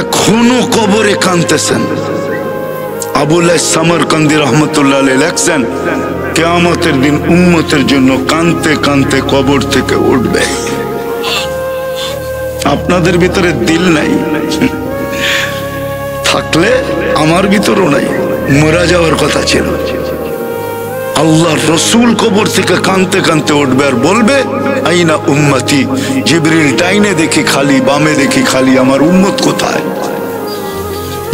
এখনো কবরে কাঁদতেছেন। আবুল সামরকান্দি রহমতুল্লাহ আলাইহি লেখছেন, কিয়ামতের দিন উম্মতের জন্য কাঁদতে কাঁদতে কবর থেকে উঠবে। আপনাদের ভিতরে দিল নাই, থাকলে আমার ভিতরও নাই, মরা যাওয়ার কথা ছিল। আল্লাহর রসুল কবর থেকে কাঁদতে কাঁদতে উঠবে আর বলবে, আইনা উম্মতি। জিবরিল ডাইনে দেখি খালি, বামে দেখি খালি, আমার উম্মত কোথায়?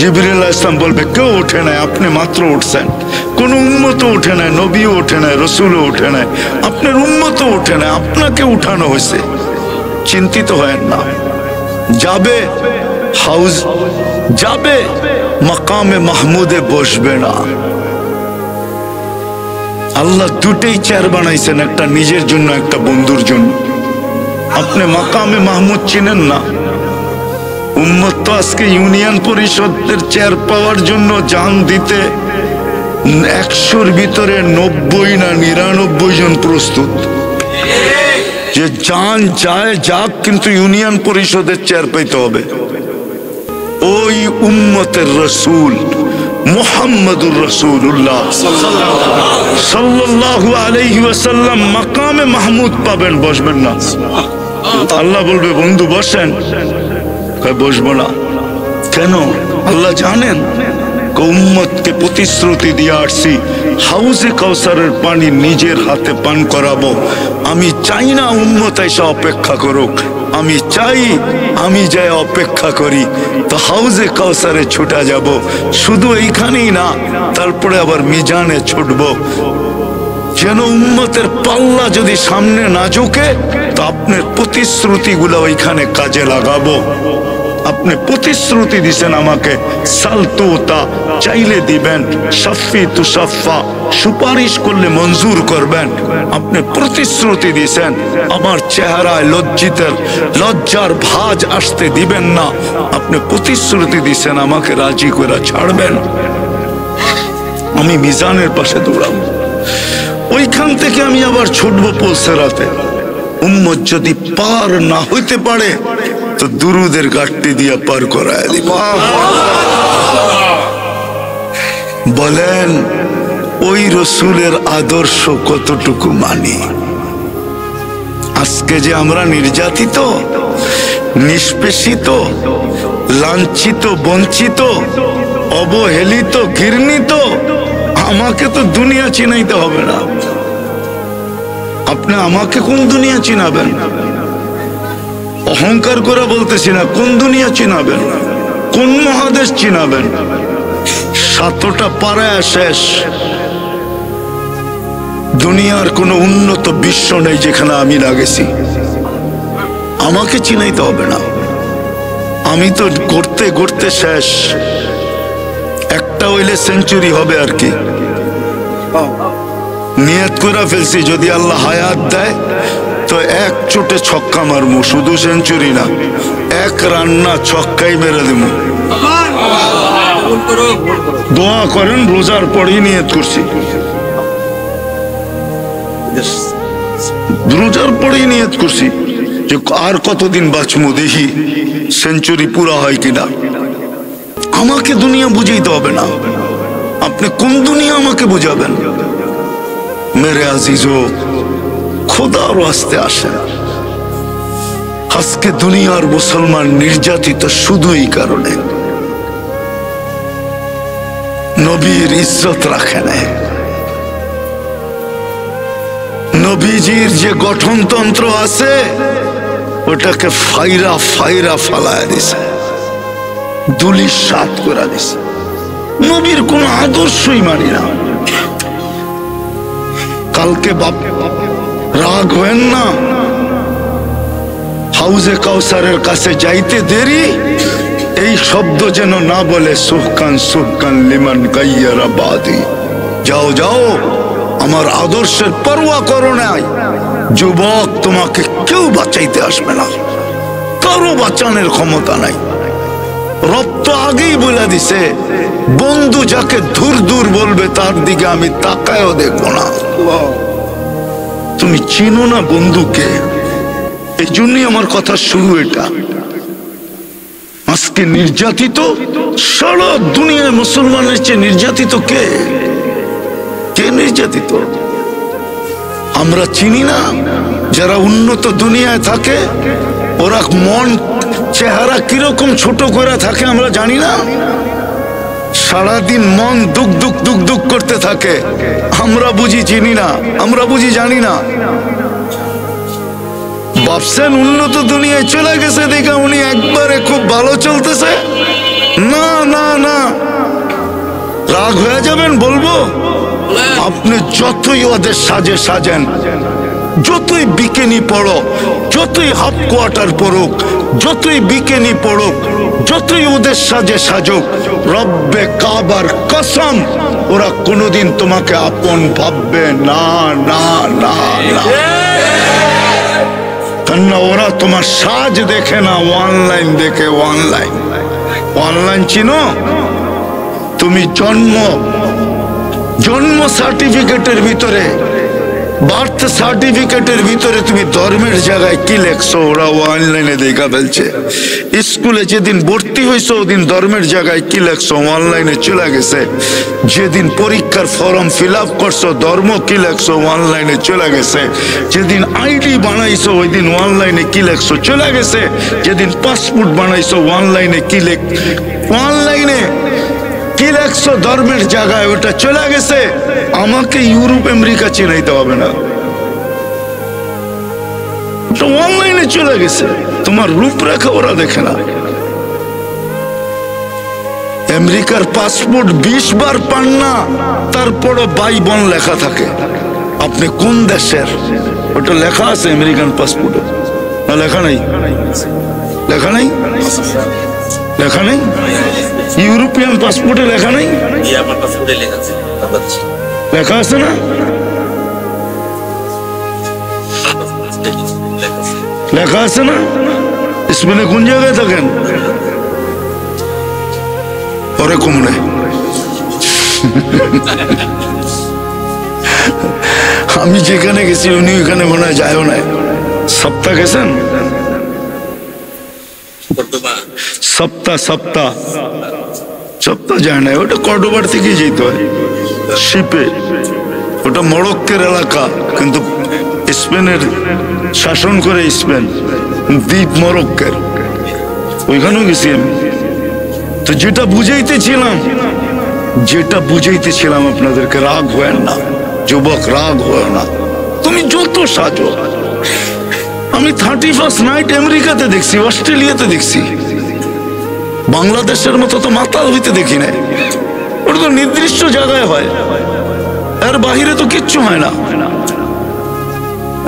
জিবরিল আলাইহিস সালাম বলবে, কেউ ওঠে নাই, আপনি মাত্র উঠছেন। কোন উম্মতও ওঠে নাই, নবীও ওঠে নাই, রসুলও ওঠে নাই, আপনার উম্মতও ওঠে নাই, আপনাকে উঠানো হয়েছে। চিন্তিত হয় না, যাবে হাউজ, যাবে মাকামে মাহমুদে বসবে না। আল্লাহ দুটেই চেয়ার বানাইছেন, একটা নিজের জন্য, একটা বন্ধুর জন্য। আপনি মাকামে মাহমুদ চিনেন না? উম্মত তো আজকে ইউনিয়ন পরিষদের চেয়ার পাওয়ার জন্য জান দিতে 100-র ভিতরে 90 না 99 জন প্রস্তুত, যে জান যায় যাক, কিন্তু ইউনিয়ন পরিষদের চেয়ার পেতে হবে। ওই উম্মতের রসুল মুহাম্মদুর রাসূলুল্লাহ সাল্লাল্লাহু আলাইহি ওয়াসাল্লাম মাকামে মাহমুদ পাবেন, বসবেন না। আল্লাহ বলবে, বন্ধু বসেন, বসবো না। কেন? আল্লাহ জানেন উম্মতকে প্রতিশ্রুতি দিয়ে আসছি, হাউজে কাউসারের পানি নিজের হাতে পান করাবো। আমি চাই না উম্মত এসে অপেক্ষা করুক, আমি চাই আমি যাই অপেক্ষা করি, তো হাউজে কাউসারে ছুটা যাব। শুধু এইখানেই না, তারপরে আবার মিজানে ছুটবো, যেন উম্মতের পাল্লা যদি সামনে না ঝুঁকে, তো আপনার প্রতিশ্রুতিগুলো ওইখানে কাজে লাগাবো। আপনি প্রতিশ্রুতি দিছেন আমাকে, সালতুতা, চাইলে দিবেন, শাফি তুশাফা, সুপারিশ করলে মঞ্জুর করবেন। আপনি প্রতিশ্রুতি দিছেন, আমার চেহারায় লজ্জার ভাঁজ আসতে দিবেন না। আপনি প্রতিশ্রুতি দিছেন, আমাকে রাজি করে ছাড়বেন। আমি মিজানের পাশে দৌড়াবো, ওইখান থেকে আমি আবার ছুটবো পুলসেরাতে। উম্মত যদি পার না হইতে পারে, তো দুরুদের ঘাটতি দিয়ে পার করায় দিব। বলেন, ওই রসুলের আদর্শ কতটুকু মানি? আজকে যে আমরা নির্যাতিত, নিষ্পেষিত, লাঞ্ছিত, বঞ্চিত, অবহেলিত, ঘৃণিত, আমাকে তো দুনিয়া চিনাইতে হবে না। আপনি আমাকে কোন দুনিয়া চিনাবেন? অহংকার করে বলতেছি না, কোন দুনিয়া চিনাবেন? কোন মহাদেশ চিনাবেন? 7টা পাড়ায় শেষ। দুনিয়ার কোন উন্নত বিশ্ব নেই যেখানে আমি না গেছি। আমাকে চিনাইতে হবে না, আমি তো গড়তে গড়তে শেষ। একটা হইলে সেঞ্চুরি হবে আর কি। নিয়ত করে ফেলছি, যদি আল্লাহ হায়াত দেয় তো 1 চোটে ছক্কা মারবো, শুধু সেঞ্চুরি না, 1 রান্না ছক্কাই মেরে দেব। দোয়া করেন, রোজার পরেই নিয়ত করছি, রোজার পরেই নিয়ত করছি যে আর কতদিন বাঁচবো, দেখি সেঞ্চুরি পুরা হয় কিনা। আমাকে দুনিয়া বুঝাইতে হবে না, আপনি কোন দুনিয়া আমাকে বুঝাবেন? মেরে আজিজো, খোদার ওয়াস্তে আসেন। আজকে দুনিয়ার মুসলমান নির্যাতিত শুধু এই কারণে, নবীর ইজ্জত রাখে না। নবীজির যে গঠনতন্ত্র আছে, ওটাকে ফাইরা ফাইরা ফালায় দিছে, দুলিশ সাত করে দিছে। নবীর কোন আদর্শই মানি না। কালকে বাপ রাগ হয়েন না, হাউজে কাউসারের কাছে যাইতে দেরি, এই শব্দ যেন না বলে, সুহকান সুহকান লিমান গাইয়ারা বাদি। যাও যাও, আমার আদর্শের পরোয়া করো নাই। যুবক, তোমাকে কেউ বাঁচাইতে আসবে না, কারো বাঁচানোর ক্ষমতা নাই। রব তো আগেই বলে দিছে, বন্ধু যাকে দূর দূর বলবে তার দিকে আমি তাকায়ও দেখবো না। তুমি চিনো না বন্ধুকে, এই জন্যই আমার কথা শুরু। এটা আজকে আজকে নির্যাতিত সারা দুনিয়ায় মুসলমানের চেয়ে নির্যাতিত কে? কে নির্যাতিত? আমরা চিনি না? যারা উন্নত দুনিয়ায় থাকে ওরা মন চেহারা কিরকম ছোট করে থাকে আমরা জানি না? সারাদিন মন দুঃখ দুঃখ দুঃখ দুঃখ করতে থাকে। আমরা বুঝি চিনি না, আমরা বুঝি জানি না। ভাবছেন উন্নত দুনিয়ায় চলে গেছে দেখে উনি একবারে খুব ভালো চলতেছে? না না না, রাগ হয়ে যাবেন বলবো? আপনি যতই ওদের সাজে সাজেন, যতই বিকেনি পড়ো, যতই হাফ কোয়ার্টার পড়ুক, যতই বিকেনি পড়ুক, যতই ওদের সাজে সাজুক, রব্বে কাবার কসম ওরা কোনোদিন তোমাকে আপন ভাববে না না না না। কেননা ওরা তোমার সাজ দেখে না, অনলাইন দেখে। অনলাইন অনলাইন চিনো? তুমি জন্ম সার্টিফিকেটের ভিতরে, বার্থ সার্টিফিকেটের ভিতরে তুমি ধর্মের জায়গায় কি লেখছো ওরা অনলাইনে দেখা ফেলছে। স্কুলে যেদিন ভর্তি হয়েছো ওদিন ধর্মের জায়গায় কি লেখছো অনলাইনে চলে গেছে। যেদিন পরীক্ষার ফর্ম ফিল আপ করছো ধর্ম কি লেখছো অনলাইনে চলে গেছে। যেদিন আইডি বানাইছো ওই দিন অনলাইনে কি লেখছো চলে গেছে। যেদিন পাসপোর্ট বানাইছো অনলাইনে কি অনলাইনে কি লেখছো ধর্মের জায়গায় ওটা চলে গেছে। আমাকে ইউরোপ আমেরিকা চিনাইতে হবে না, অনলাইনে চলে গেছে। তোমার রূপরেখা ওরা দেখে না। আমেরিকার পাসপোর্ট 20 বার পান না, তারপরও ভাই বোন লেখা থাকে। আপনি কোন দেশের ওটা লেখা আছে আমেরিকান পাসপোর্টে? না লেখা নাই, লেখা নাই, লেখা নেই। ইউরোপিয়ান পাসপোর্টে লেখা নেই, লেখা আছে না? লেখা আছে না? স্পেনে কোন জায়গায় থাকেন? পরে কমনে আমি যেখানে গেছি উনি ওইখানে মনে হয় যায়ও নাই। সপ্তাহ গেছেন? সপ্তাহ সপ্তাহ সপ্তাহ যায় না, ওটা কর্ডোবার থেকে যেতে হয় শিপে। ওটা মরক্কোর এলাকা, কিন্তু স্পেনের শাসন করে স্পেন, দ্বীপ মরক্কোর, ওইখানেও গেছি আমি। তো যেটা বুঝাইতেছিলাম আপনাদেরকে, রাগ হয় না যুবক, রাগ হয় না। তুমি যত সাজো, আমি 31st নাইট আমেরিকাতে দেখছি, অস্ট্রেলিয়াতে দেখছি, বাংলাদেশের মতো তো মাতাল হইতে দেখি নাই। ওটা তো নির্দিষ্ট জায়গায় হয়, এর বাহিরে তো কিচ্ছু হয় না।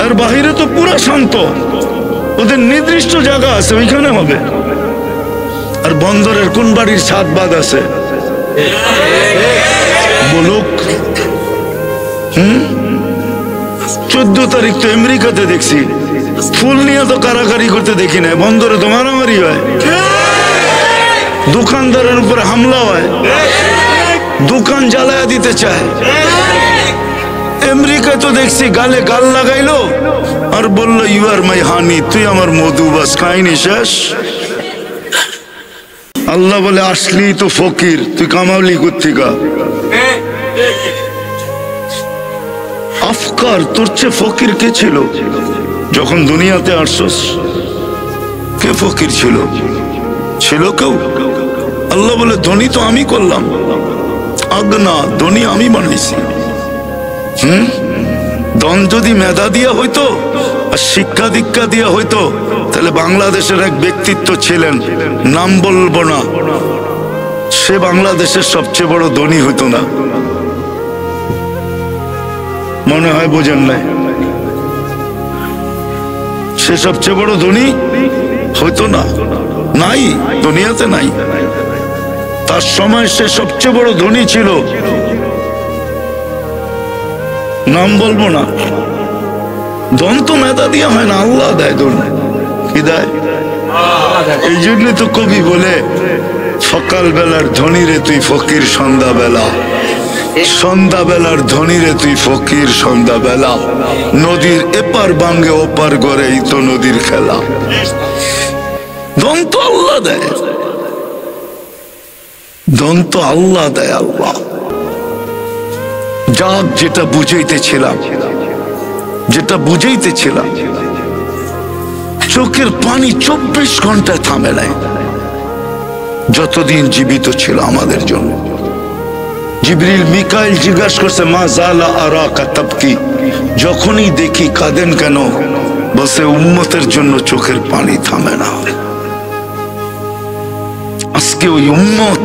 এর বাহিরে তো পুরো শান্ত, ওদের নির্দিষ্ট জায়গা আছে ওইখানে হবে। আর বন্দরের কোন বাড়ির ছাদ বাদ আছে বলুক? 14 তারিখ তো আমেরিকাতে দেখছি, ফুল নিয়ে তো কারাকারি করতে দেখি না, বন্দরে তো মারামারি হয়, দোকানদারের উপরে হামলা হয়, দোকান জ্বালায়া দিতে চায়। আমেরিকায় তো দেখছি গালে গাল লাগাইলো আর বললো ইউ আর মাই হানি, তুই আমার মধু, বাস কাহিনী শেষ। আল্লাহ বলে আসলি তো ফকির, তুই কামাবলি কোত্থেকা? আফকার তোর চেয়ে ফকির কে ছিল যখন দুনিয়াতে আসছস? কে ফকির ছিল? ছিল কেউ? আল্লাহ বলে ধনী তো আমি করলাম, আগনা ধনী আমি বানাইছি। ধন যদি মেধা দিয়া হইতো আর শিক্ষা দীক্ষা দিয়া হইতো তাহলে বাংলাদেশের এক ব্যক্তিত্ব ছিলেন, নাম বলবো না, সে বাংলাদেশের সবচেয়ে বড় ধনী হইতো না। মনে হয় বোঝেন নাই? সে সবচেয়ে বড় ধনী হইতো না, নাই, দুনিয়াতে নাই। তার সময় সে সবচেয়ে বড় ধনী ছিল, নাম বলবো না। ধন তো মেধা দিয়ে হয় না, আল্লাহ দেয় ধন। কি দেয়? এই জন্য তো কবি বলে সকাল বেলার ধনী রে তুই ফকির সন্ধ্যাবেলা, সন্ধ্যাবেলার ধনী রে তুই ফকির সন্ধ্যাবেলা, নদীর এপার বাঙ্গে ওপার গড়ে এই তো নদীর খেলা। ধন তো আল্লাহ দেয়, ধন তো আল্লাহ দেয়, আল্লাহ। যাক, যেটা বুঝাইতেছিলাম, চোখের পানি 24 ঘন্টায় থামে নাই যতদিন জীবিত ছিল আমাদের জন্য। জিবরিল মিকাইল জিজ্ঞাসা করছে, মা জালা আরাকা তাবকি, যখনই দেখি কাঁদেন কেন? বলছে, উম্মতের জন্য চোখের পানি থামে না। আজকে ওই উম্মত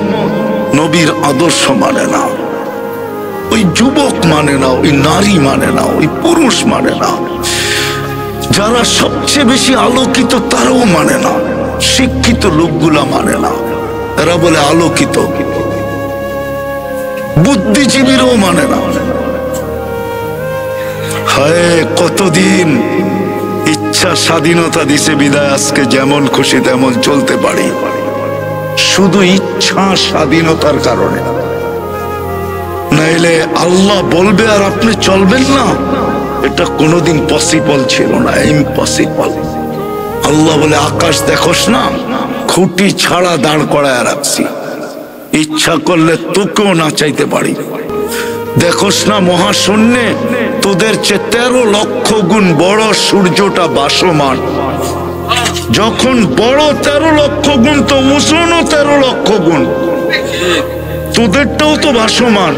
নবীর আদর্শ মানে না, ওই যুবক মানে না, ওই নারী মানে না, ওই পুরুষ মানে না। যারা সবচেয়ে বেশি আলোকিত তারাও মানে না, শিক্ষিত লোকগুলা মানে না। এরা বলে আলোকিত, বুদ্ধিজীবীরাও মানে না। হায়, কতদিন ইচ্ছা স্বাধীনতা দিছে বিদায় আজকে যেমন খুশি তেমন চলতে পারি, শুধু ইচ্ছা স্বাধীনতার কারণে। নাইলে আল্লাহ বলবে আর আপনি চলবেন না, এটা কোনোদিন পসিবল ছিল না, ইম্পসিবল। আল্লাহ বলে, আকাশ দেখোস না, খুঁটি ছাড়া দাঁড় করায় রাখছি, ইচ্ছা করলে তোকেও না চাইতে পারি। দেখোস না মহাশূন্যে তোদের চেয়ে 13 লক্ষ গুণ বড় সূর্যটা ভাসমান। যখন বড় 13 লক্ষ গুণ, তো ওজনও 13 লক্ষ গুণ, তোদেরটাও তো ভাসমান।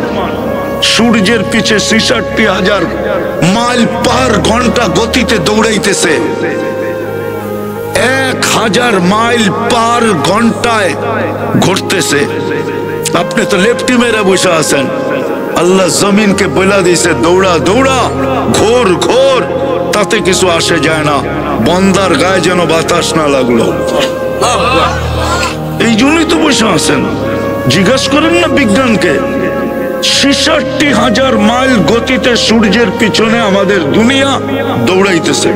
সূর্যের পিছে 66,000 মাইল পার ঘন্টা গতিতে দৌড়াইতেছে, 1000 মাইল পার ঘন্টায় ঘুরতেছে। আপনি তো লেফটি মেরে বসে আছেন, আল্লাহ জমিনকে বলে দিয়েছে, দৌড়া দৌড়া, ঘোর ঘোর, তাতে কিছু আসে যায় না, বন্দার গায়ে যেন বাতাস না লাগলো। এই জন্যই তো বসে আছেন। জিজ্ঞাসা করেন না বিজ্ঞানকে, 66,000 মাইল গতিতে সূর্যের পিছনে আমাদের দুনিয়া দৌড়াইতেছে,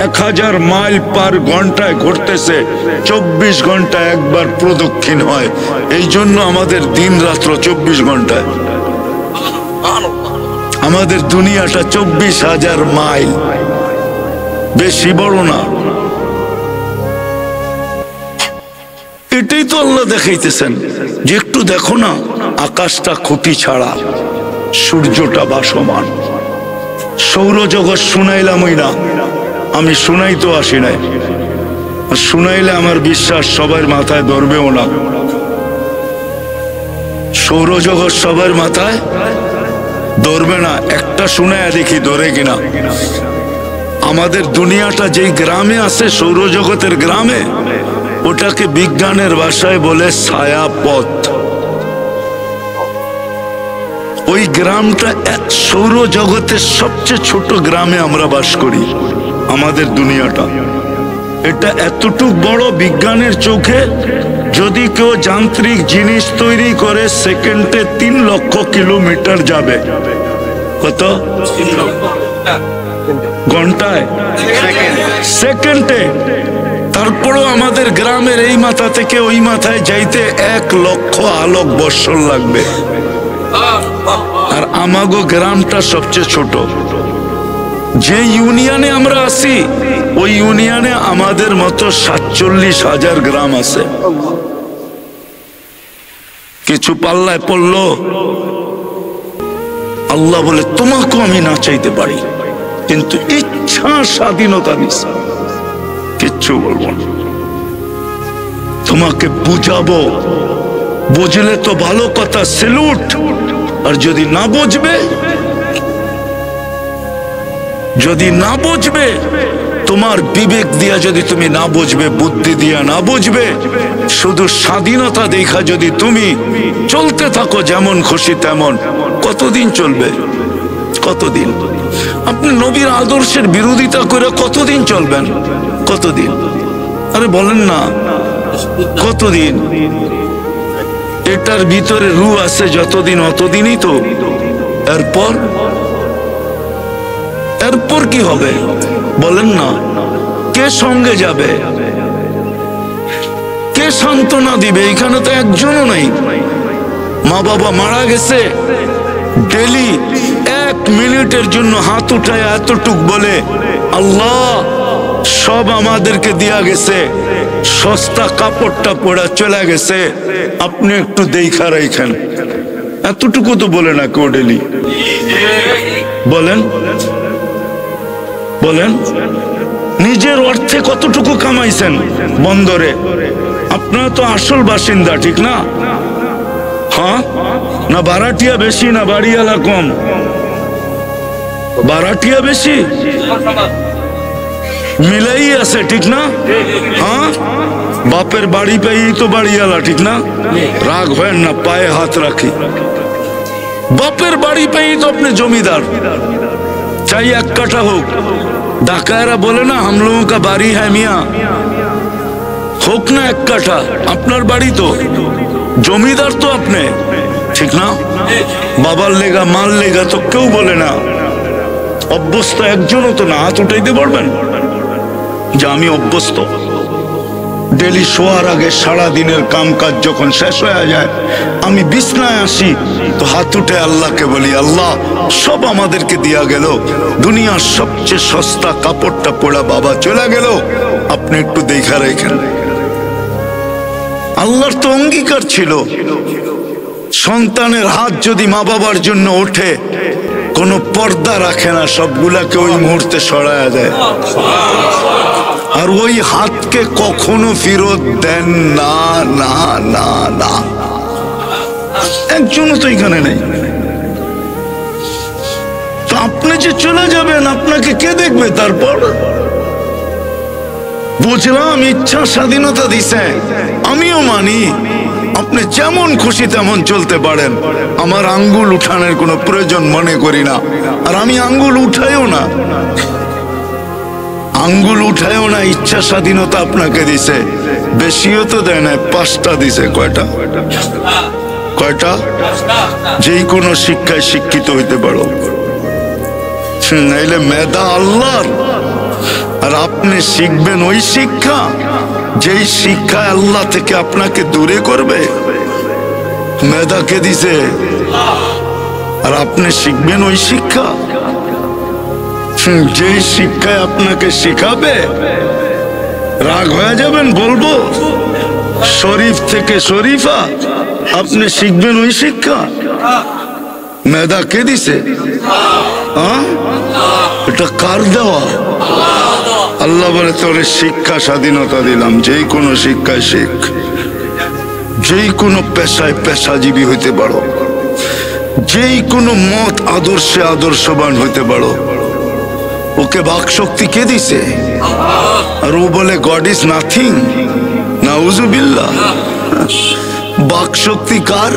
1000 মাইল পার ঘন্টায় ঘুরতেছে, 24 ঘন্টায় একবার প্রদক্ষিণ হয়। এই জন্য আমাদের দিন রাত্র 24 ঘন্টায়। আমাদের দুনিয়াটা 24,000 মাইল, বেশি বড় না। এটাই তো আল্লাহ দেখাইতেছেন যে একটু দেখো না, আকাশটা খুঁটি ছাড়া, সূর্যটা ভাসমান। সৌরজগৎ শুনাইলামই না, আমি শুনাইতো আসি নাই, শুনাইলে আমার বিশ্বাস সবার মাথায় ধরবেও না। সৌরজগৎ সবার মাথায় ধরবে না, একটা শুনাইয়া দেখি ধরে কিনা। আমাদের দুনিয়াটা যেই গ্রামে আছে, সৌরজগতের গ্রামে, ওটাকে বিজ্ঞানের ভাষায় বলে ছায়াপথ। ওই গ্রামটা সৌরজগতের সবচেয়ে ছোট গ্রামে আমরা বাস করি। আমাদের দুনিয়াটা এটা এতটুকু বড়, বিজ্ঞানের চোখে যদি কেউ যান্ত্রিক জিনিস তৈরি করে, সেকেন্ডে 3 লক্ষ কিলোমিটার যাবে। কত? ঘন্টায়? সেকেন্ডে। তারপরও আমাদের গ্রামের এই মাথা থেকে ওই মাথায় যাইতে 1 লক্ষ আলোক বৎসর লাগবে। আর আমাগো গ্রামটা সবচেয়ে ছোট। যে ইউনিয়নে আমরা আছি, ওই ইউনিয়নে আমাদের মতো 47,000 গ্রাম আছে। কিছু পাল্লায় পড়লো, আল্লাহ বলে, তোমাকেও আমি না চাইতে পারি, কিন্তু ইচ্ছা স্বাধীনতা দিছে, কিচ্ছু বলবো না। তোমাকে বুঝাবো, বুঝলে তো ভালো কথা, সেলুট। আর যদি না বুঝবে, তোমার বিবেক দিয়া যদি তুমি না বুঝবে, বুদ্ধি দিয়া না বুঝবে, শুধু স্বাধীনতা দেখা যদি তুমি চলতে থাকো যেমন খুশি তেমন, কতদিন চলবে? কতদিন? আপনি নবীর আদর্শের বিরোধিতা করে কতদিন চলবেন? কতদিন? আরে বলেন না, কতদিন? এটার ভিতরে রূহ আছে যতদিন, অতদিনই তো। এরপর কি হবে বলেন না? কে সঙ্গে যাবে? কে সান্ত্বনা দিবে? এখানে তো একজনও নাই। মা বাবা মারা গেছে, ডেলি 1 মিনিটের জন্য হাত উঠায় এতটুক বলে, আল্লাহ সব আমাদেরকে দিয়া গেছে, সস্তা কাপড়টা পড়া চলে গেছে, আপনি একটু দেখা রাখেন। এতটুকু তো বলে না কেউ ডেলি। বলেন বলেন, নিজের অর্থে কতটুকু কামাইছেন বন্দরে? আপনারা তো আসল বাসিন্দা, ঠিক না? হ্যাঁ, না ভাড়াটিয়া বেশি না বাড়িওয়ালা কম? ভাড়াটিয়া বেশি, মিলাই আছে, ঠিক না? হ্যাঁ, বাপের বাড়ি পেয়েই তো বাড়িওয়ালা, ঠিক না? রাগ হয় না, পায়ে হাত রাখি। বাপের বাড়ি পেয়েই তো আপনি জমিদার, চাই 1 কাঠা হোক। ডাকায়রা বলে না হাম লোগোं का বাড়ি হ্যাঁ মিয়া, হোক না 1 কাঠা, আপনার বাড়ি তো, জমিদার তো আপনি, ঠিক না? বাবার লেগা মাল লেগা তো কেউ বলে না। অভ্যস্ত একজনও তো না হাত উঠাইতে পারবেন যে আমি অভ্যস্ত। ডেলি শোয়ার আগে সারা দিনের কাম কাজ যখন শেষ হয়ে যায়, আমি বিছনায় আসি তো হাত উঠে আল্লাহকে বলি, আল্লাহ সব আমাদেরকে দিয়া গেল, দুনিয়ার সবচেয়ে সস্তা কাপড়টা পরা বাবা চলে গেল, আপনি একটু দেখা রাখেন। আল্লাহর তো অঙ্গীকার ছিল, সন্তানের হাত যদি মা বাবার জন্য ওঠে, কোনো পর্দা রাখে না, সবগুলাকে ওই মুহূর্তে সরায়া দেয়, আর ওই হাতকে কখনো ফেরত দেন না, না না না। একজনও তো এখানে নেই। তো আপনি যে চলে যাবেন, আপনাকে কে দেখবে তারপর? বুঝলাম ইচ্ছা স্বাধীনতা দিছে, আমিও মানি আপনি যেমন খুশি তেমন চলতে পারেন, আমার আঙ্গুল উঠানোর কোনো প্রয়োজন মনে করি না, আর আমি আঙ্গুল উঠাইও না, আঙ্গুল উঠায়ও না। ইচ্ছা স্বাধীনতা আপনাকে দিছে, বেশিও তো দেয় না, 5টা দিছে। কয়টা? কয়টা? যেই কোনো শিক্ষায় শিক্ষিত হইতে পারো, নাইলে মেধা আল্লাহর, আর আপনি শিখবেন ওই শিক্ষা যেই শিক্ষা আল্লাহ থেকে আপনাকে দূরে করবে। মেধা কে দিছে? আর আপনি শিখবেন ওই শিক্ষা যেই শিক্ষায় আপনাকে শিখাবে। রাগ হয়ে যাবেন, বলবো শরীফ থেকে শরীফা, আপনি শিখবেন ওই শিক্ষা। মেধা কে দিছে? এটা কার দেওয়া? আল্লাহ বলে তোরে শিক্ষা স্বাধীনতা দিলাম, যেই কোনো শিক্ষায় শিখ, যেই কোনো পেশায় পেশাজীবী হইতে পারো, যেই কোনো মত আদর্শে আদর্শবান হইতে পারো। ওকে বাক শক্তি কে দিছে? আর ও বলে গড ইজ নাথিং। নাউজুবিল্লাহ। বাক শক্তি কার?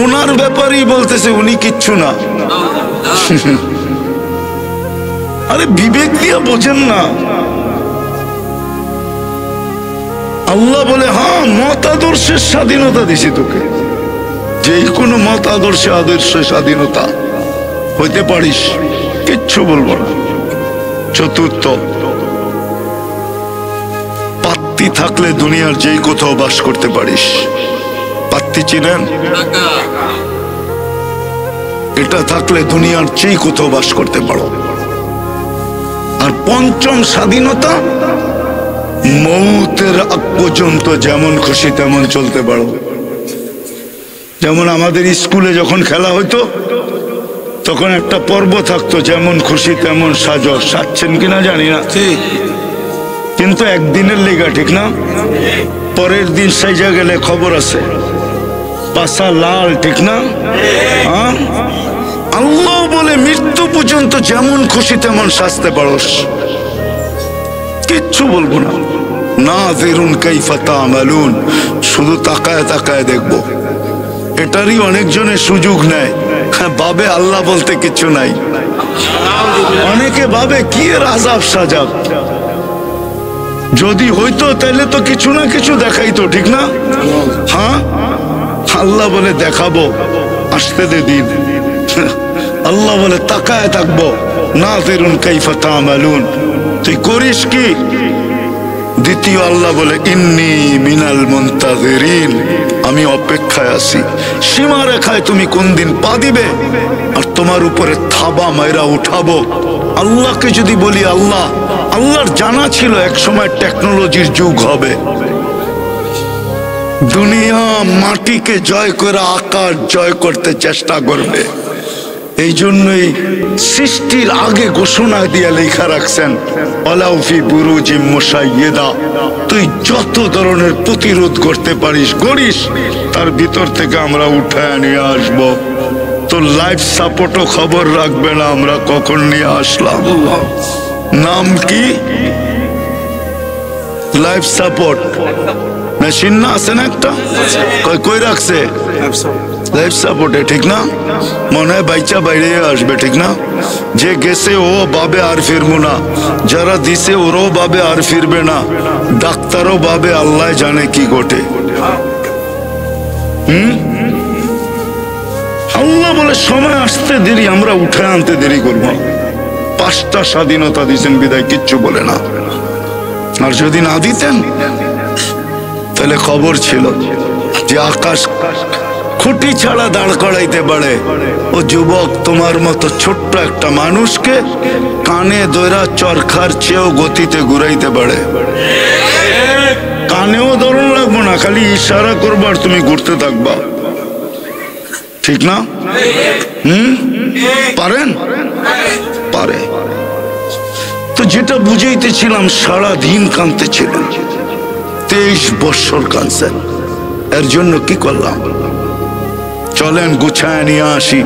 ওনার ব্যাপারেই বলতেছে উনি কিচ্ছু না। আরে বিবেক দিয়ে বোঝেন না। আল্লাহ বলে হ্যাঁ মত আদর্শের স্বাধীনতা দিছি তোকে, যেই কোনো মত আদর্শে স্বাধীনতা হইতে পারিস, কিচ্ছু বলবো না। চতুর্থ, পাত্তি থাকলে দুনিয়ার যেই কোথাও বাস করতে পারিস। পাত্তি চিনেন? এটা থাকলে দুনিয়ার যেই কোথাও বাস করতে পারো। আর পঞ্চম স্বাধীনতা, মৌতের আগ পর্যন্ত যেমন খুশি তেমন চলতে পারো। যেমন আমাদের স্কুলে যখন খেলা হইতো তখন একটা পর্ব থাকতো, যেমন খুশি তেমন সাজো। সাজছেন কিনা জানি না, কিন্তু একদিনের লেগা, ঠিক না? পরের দিন সাইজা গেলে খবর আছে, পাশা লাল, ঠিক না? আল্লাহ বলে মৃত্যু পর্যন্ত যেমন খুশি তেমন সাজতে পারোস, কিচ্ছু বলবো না। নাযিরুন কাইফা তা'মালুন, শুধু তাকায় তাকায় দেখবো। এটারই অনেকজনের সুযোগ নেয়, ভাবে আল্লাহ বলতে কিছু নাই। অনেকে ভাবে কি এর আযাব সাজাব, যদি হইতো তাহলে তো কিছু না কিছু দেখাইতো, ঠিক না? হ্যাঁ, আল্লাহ বলে দেখাবো, আসতে দে দিন। আল্লাহ বলে তাকায় থাকবো। নাযিরুন কাইফা তা'মালুন, তুই করিস কি? দ্বিতীয় আল্লাহ বলে ইন্নী মিনাল মুনতাযিরিন, আমি অপেক্ষায় আছি। সীমা রেখায় তুমি কোন দিন পা দিবে আর তোমার উপরে থাবা মাইরা উঠাবো। আল্লাহকে যদি বলি আল্লাহ আল্লাহর জানা ছিল এক সময় টেকনোলজির যুগ হবে, দুনিয়া মাটিকে জয় করে আকাশ জয় করতে চেষ্টা করবে। এই জন্যই সৃষ্টির আগে ঘোষণা দিয়ে লেখা রাখছেন, ওয়ালাউফি বুরুজিম মুশাইয়্যিদা, তুই যত ধরনের প্রতিরোধ করতে পারিস করিস, তার ভিতর থেকে আমরা উঠায় নিয়ে আসবো। তো লাইফ সাপোর্টও খবর রাখবে না আমরা কখন নিয়ে আসলাম। নাম কি? লাইফ সাপোর্ট মেশিন না আছে না একটা, কই রাখছে লাইফ সাপোর্টে, ঠিক না? মনে হয় বাইচা বাইরে আসবে, ঠিক না? যে গেছে ও ভাবে আর ফিরবো না, যারা দিছে ওরাও ভাবে আর ফিরবে না, ডাক্তারও ভাবে আল্লাহ জানে কি ঘটে। আল্লাহ বলে সময় আসতে দেরি, আমরা উঠে আনতে দেরি করবো। 5টা স্বাধীনতা দিয়েছেন বিদায় কিচ্ছু বলে না। আর যদি না দিতেন তাহলে খবর ছিল যে আকাশ খুঁটি ছাড়া দাঁড় করাইতে পারে। ও যুবক, তোমার মতো ছোট্ট একটা মানুষকে কানে দৈরা চরখার চেয়েও গতিতে ঘুরাইতে পারে। কানেও ধরন লাগবো না, খালি ইশারা করবার, তুমি ঘুরতে থাকবা, ঠিক না? পারেন? পারে। তো যেটা বুঝাইতেছিলাম, সারাদিন কাঁদতেছিলেন, 23 বছর কাঁদছেন। এর জন্য কি করলাম? চলেন গুছায় নিয়ে আসি।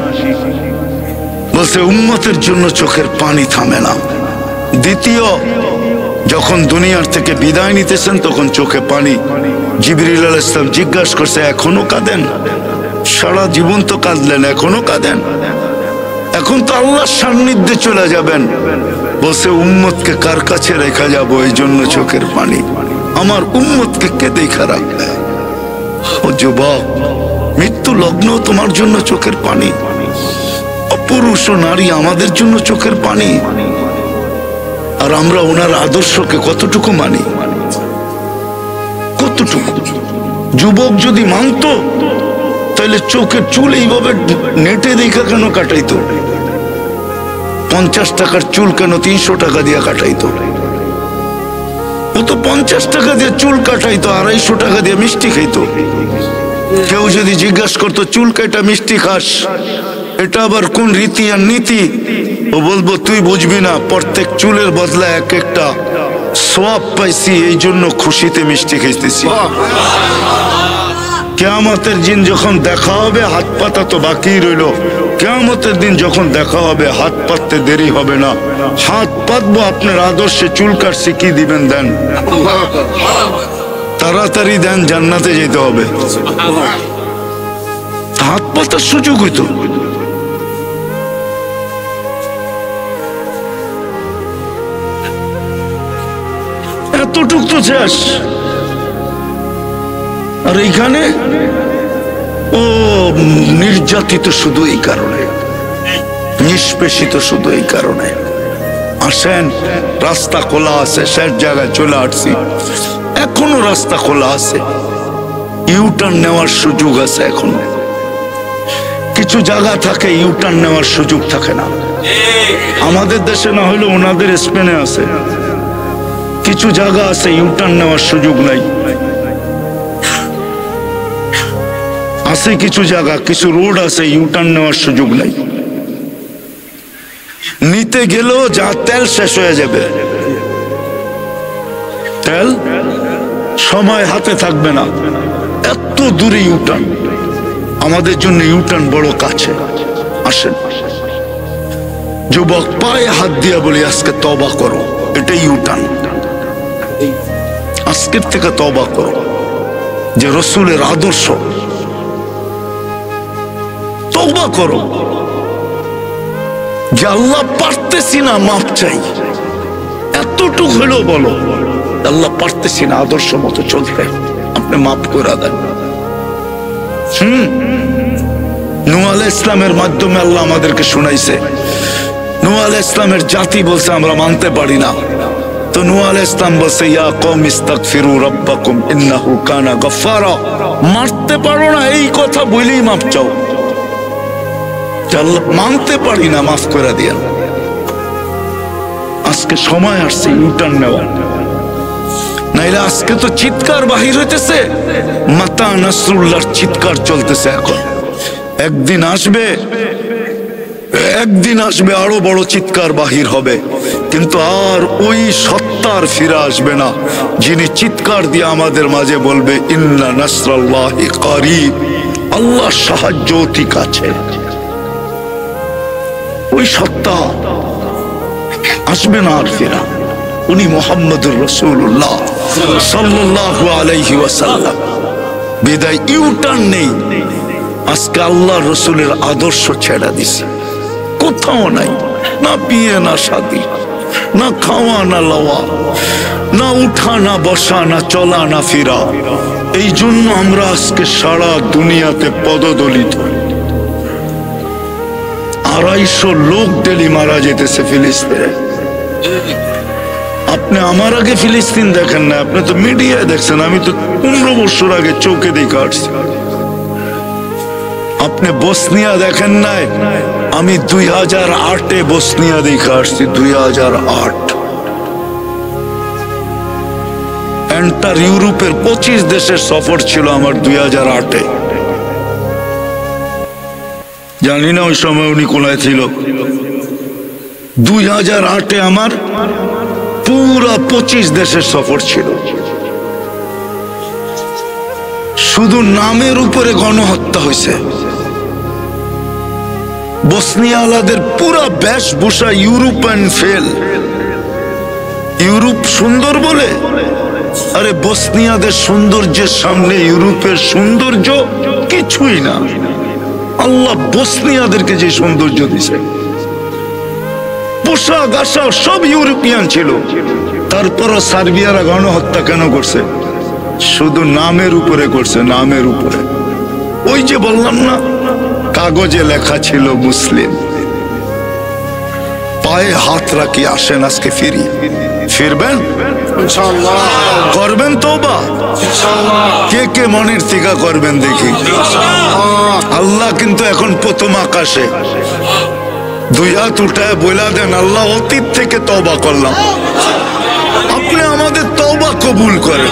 বলছে উম্মতের জন্য চোখের পানি থামে না। দ্বিতীয়, যখন দুনিয়ার থেকে বিদায় নিতেছেন তখন চোখে পানি। জিবরিল আলাইহিস সালাম জিজ্ঞাসা করছে, এখনো কাঁদেন? সারা জীবন তো কাঁদলেন, এখনো কাঁদেন? এখন তো আল্লাহর সান্নিধ্যে চলে যাবেন। বলছে উম্মতকে কার কাছে রেখা যাবো, এই জন্য চোখের পানি। আমার উম্মতকে কে দেখা রাখবে? ও যুবক, মৃত্যু লগ্ন তোমার জন্য চোখের পানি। পুরুষ ও নারী আমাদের জন্য চোখের পানি। আর আমরা ওনার আদর্শকে কতটুকু মানি, কতটুকু? যুবক যদি মানতো তাহলে চোখের চুল এইভাবে নেটে দেখা কেন কাটাইতো? 50 টাকার চুল কেন 300 টাকা দিয়ে কাটাইতো? ও তো 50 টাকা দিয়ে চুল কাটাইতো, 250 টাকা দিয়ে মিষ্টি খাইতো। কেউ যদি জিজ্ঞাসা করতো চুল কাটা মিষ্টি খাস, এটা আবার কোন রীতি আর নীতি? ও বলবো তুই বুঝবি না, প্রত্যেক চুলের বদলা এক একটা সওয়াব পাইছি, এই জন্য খুশিতে মিষ্টি খাইতেছি। কিয়ামতের দিন যখন দেখা হবে, হাত পাতা তো বাকি রইল। কিয়ামতের দিন যখন দেখা হবে, হাত পাততে দেরি হবে না। হাত পাতবো, আপনার আদর্শে চুল কাটছি, কি দিবেন দেন, তাড়াতাড়ি দেন, জান্নাতে যেতে হবে। হাত পাতার সুযোগ হইতো। এতটুক তো শেষ। আর এইখানে ও নির্যাতিত শুধু এই কারণে, নিষ্পেষিত শুধু এই কারণে। আসেন, রাস্তা খোলা আছে, শেষ জায়গায় চলে আসছি। এখনো রাস্তা খোলা আছে, ইউটার্ন নেওয়ার সুযোগ আছে। এখনো কিছু জায়গা থাকে ইউটার্ন নেওয়ার সুযোগ থাকে না। আমাদের দেশে না হলেও ওনাদের স্পেনে আছে। কিছু জায়গা আছে ইউটার্ন নেওয়ার সুযোগ নাই। আছে কিছু জায়গা, কিছু রোড আছে ইউটার্ন নেওয়ার সুযোগ নাই। নিতে গেলেও যা তেল শেষ হয়ে যাবে, তেল সময় হাতে থাকবে না। এত দূরে ইউটার্ন, আমাদের জন্য ইউটার্ন বড় কাছে। আসেন যুবক, পায়ে হাত দিয়া বলি আজকে তওবা করো, এটাই ইউটার্ন। আজকের থেকে তওবা করো, যে রসুলের আদর্শ, তওবা করো। যে আল্লাহ পারতেছি না, মাপ চাই, এতটুকু হলেও বলো আল্লাহ পারতেছি না আদর্শ মতো চলতে, আপনি মাফ করে দেন। নূহ আলাইহিস ইসলামের মাধ্যমে আল্লাহ আমাদেরকে শুনাইছে। নূহ আলাইহিস ইসলামের জাতি বলছে আমরা মানতে পারি না, তো নূহ আলাইহিস ইসলাম বলছে ইয়া কওম ইস্তাগফিরু রাব্বাকুম ইন্নাহু কানা গাফফারা। মারতে পারো না এই কথা বলেই মাপ চাও, আল্লাহ মানতে পারি না, মাফ করে দিয়েন। আজকে সময় আসছে ইউটার্ন নেওয়া, নাইলে আজকে তো চিৎকার বাহির হইতেছে, মাতা নাসরুল্লাহর চিৎকার চলতেছে। এখন একদিন আসবে, একদিন আসবে আরো বড় চিৎকার বাহির হবে, কিন্তু আর ওই সত্তার ফিরে আসবে না যিনি চিৎকার দিয়ে আমাদের মাঝে বলবে ইন্না নাসরাল্লাহি কারীব, আল্লাহর সাহায্য অতি কাছে। ওই সত্তা আসবে না আর ফিরা, উনি মুহাম্মদুর রাসূলুল্লাহ সাল্লাল্লাহু আলাইহি ওয়াসাল্লাম। বিদায় ইউটার্ন নেই। আজকে আল্লাহ রসুলের আদর্শ ছেড়া দিছে, কোথাও নাই, না বিয়ে না শাদী, না খাওয়া না লওয়া, না উঠা না বসা, না চলা না ফিরা। এই জন্য আমরা আজকে সারা দুনিয়াতে পদদলিত। 250 লোক ডেলি মারা যেতেছে ফিলিস্তিনে। আপনি আমার আগে ফিলিস্তিন দেখেন না, আপনি তো মিডিয়ায় দেখছেন, আমি তো 15 বছর আগে চোখে দেখে আসছি। আপনি বসনিয়া দেখেন নাই, আমি 2008-এ বসনিয়া দেখে আসছি। 2008 এন্টার ইউরোপের 25 দেশের সফর ছিল আমার 2008-এ। জানি না ওই সময় উনি কোথায় ছিল। 2008-এ আমার পুরা 25 দেশের সফর ছিল। শুধু নামের উপরে গণহত্যা হয়েছে। বসনিয়ালাদের পুরা বেশভূষা ইউরোপিয়ান ফেল। ইউরোপ সুন্দর বলে, আরে বসনিয়াদের সৌন্দর্যের সামনে ইউরোপের সৌন্দর্য কিছুই না। আল্লাহ বসনিয়াদেরকে যে সৌন্দর্য দিছে, পোশাক আশাক সব ইউরোপিয়ান ছিল, তারপরও সার্বিয়ারা গণহত্যা কেন করছে? শুধু নামের উপরে করছে, নামের উপরে। ওই যে বললাম না, কাগজে লেখা ছিল মুসলিম। পায়ে হাত রাখি আসেন আজকে ফিরি। ফিরবেন ইনশাআল্লাহ? করবেন তওবা ইনশাআল্লাহ? কে কে মনের থেকে করবেন দেখি। আল্লাহ কিন্তু এখন প্রথম আকাশে। 2 হাত উঠায় বইলা দেন, আল্লাহ অতীত থেকে তওবা করলাম, আপনি আমাদের তওবা কবুল করেন।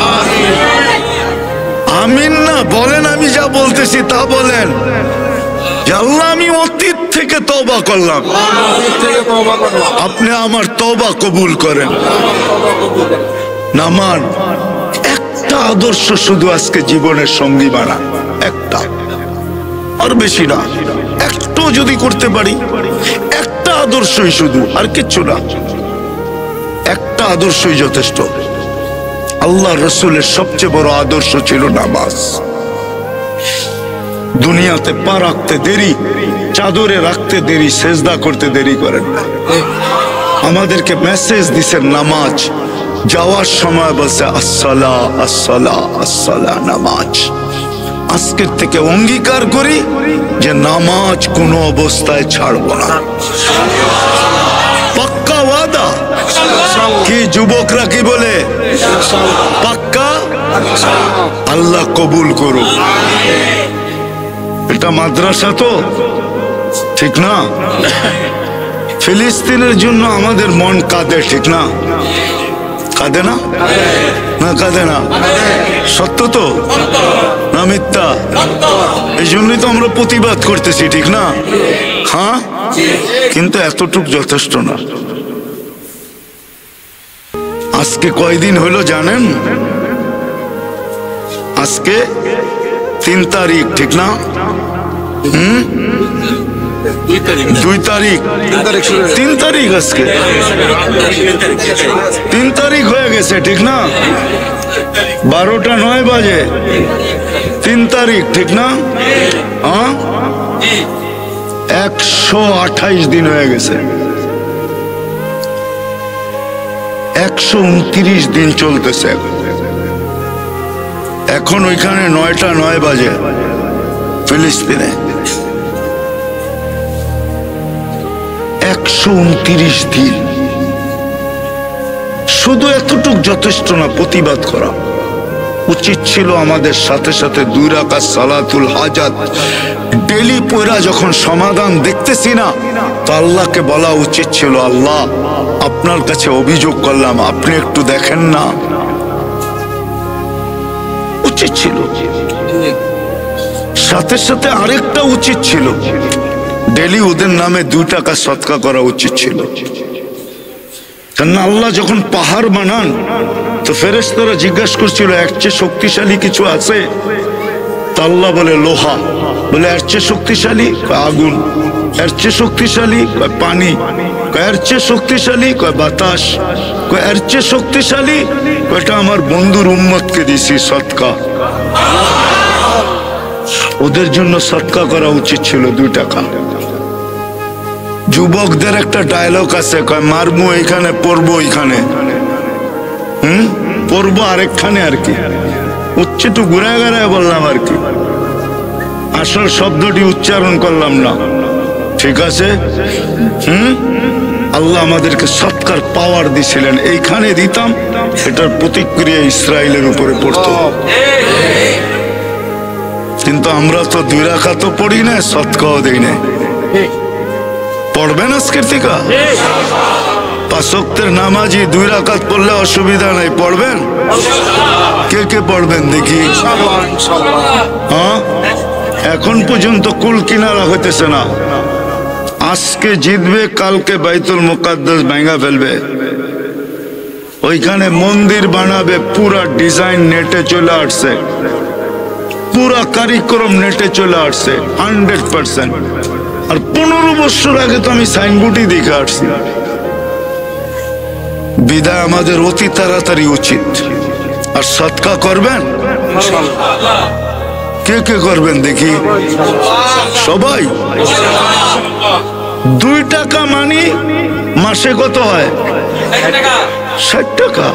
আমিন না বলেন, আমি যা বলতেছি তা বলেন। আল্লাহ আমি অতীত থেকে তওবা করলাম, আপনি আমার তওবা কবুল করেন। নামান একটা আদর্শ শুধু আজকে জীবনের সঙ্গী বানা, একটা, আর বেশি না। একটু যদি করতে পারি, একটা আদর্শই শুধু, আর কিচ্ছু না। একটা আদর্শই যথেষ্ট। আল্লাহ রসুলের সবচেয়ে বড় আদর্শ ছিল নামাজ। দুনিয়াতে পা রাখতে দেরি, চাদরে রাখতে দেরি, সেজদা করতে দেরি করেন না। আমাদেরকে মেসেজ দিছেন নামাজ। যাওয়ার সময় বলছে আসসালা আসসালা আসসালা, নামাজ। আজকের থেকে অঙ্গীকার করি যে নামাজ কোনো অবস্থায় ছাড়বো না। পাক্কা ওয়াদা। কি যুবকরা কি বলে? পাক্কা। আল্লাহ কবুল করুক। এটা মাদ্রাসা তো, ঠিক না? ফিলিস্তিনের জন্য আমাদের মন কাঁদে, ঠিক না? কাঁদে না? না কাঁদে না? সত্য তো না মিথ্যা? এই জন্যই তো আমরা প্রতিবাদ করতেছি, ঠিক না? হ্যাঁ, কিন্তু এতটুক যথেষ্ট না। আজকে কয়দিন হলো জানেন? আজকে 3 তারিখ, ঠিক না? 2 তারিখ, 3 তারিখ, আজকে 3 তারিখ হয়ে গেছে, ঠিক না? 12টা 9 বাজে। 3 তারিখ, ঠিক না? হ্যাঁ, 128 দিন হয়ে গেছে। 129 দিন চলতেছে। এখন ওইখানে 9টা 9 বাজে ফিলিস্তিনে। 129 দিন। শুধু এতটুক যথেষ্ট না প্রতিবাদ করা। উচিত ছিল আমাদের সাথে সাথে 2 রাকাত সালাতুল হাজাত ডেলি পড়া। যখন সমাধান দেখতেছি না, তো আল্লাহকে বলা উচিত ছিল, আল্লাহ আপনার কাছে অভিযোগ করলাম, আপনি একটু দেখেন না, উচিত ছিল। সাথে সাথে আরেকটা উচিত ছিল, ডেলি ওদের নামে 2 টাকা সদকা করা উচিত ছিল। কেননা আল্লাহ যখন পাহাড় বানান তো ফেরেশতারা জিজ্ঞাসা করছিল এর চেয়ে শক্তিশালী কিছু আছে? তা আল্লাহ বলে লোহা, বলে এর চেয়ে শক্তিশালী? আগুন। এর চেয়ে শক্তিশালী? পানি। এর চেয়ে শক্তিশালী? বাতাস। এর চেয়ে শক্তিশালী? এটা আমার বন্ধুর উম্মতকে দিছি সদকা। ওদের জন্য সদকা করা উচিত ছিল 2 টাকা। যুবকদের একটা ডায়লগ আছে, কয় মারমু এখানে, পড়বো এখানে, পড়বো আরেকখানে আর কি। উচ্চটু ঘুরায় ঘুরায় বললাম আর কি, আসল শব্দটি উচ্চারণ করলাম না। ঠিক আছে? আল্লাহ আমাদেরকে সৎকার পাওয়ার দিছিলেন, এইখানে দিতাম, এটার প্রতিক্রিয়া ইসরায়েলের উপরে পড়তো। কিন্তু আমরা তো 2 রাকাতও পড়ি না, সৎকাও দেই না। পড়বেন আজকের থেকে? 5 ওয়াক্তের নামাজি 2 রাকাত পড়লে অসুবিধা নাই, পড়বেন? কে কে পড়বেন দেখি? হ্যাঁ, এখন পর্যন্ত কুল কিনারা হইতেছে না। আজকে জিতবে, কালকে বাইতুল মুকাদ্দাস ভাঙা ফেলবে, ওইখানে মন্দির বানাবে, পুরা ডিজাইন নেটে চলে আসছে, পুরা কারিক্রম নেটে চলে আসছে 100%। আর 15 বছর আগে তো আমি সাইনবোর্ডই দেখে আসছি। বিদায় আমাদের অতি তাড়াতাড়ি উচিত। আর সদকা করবেন? কে কে করবেন দেখি? সবাই। 2 টাকা মানি মাসে কত হয়? 60 টাকা।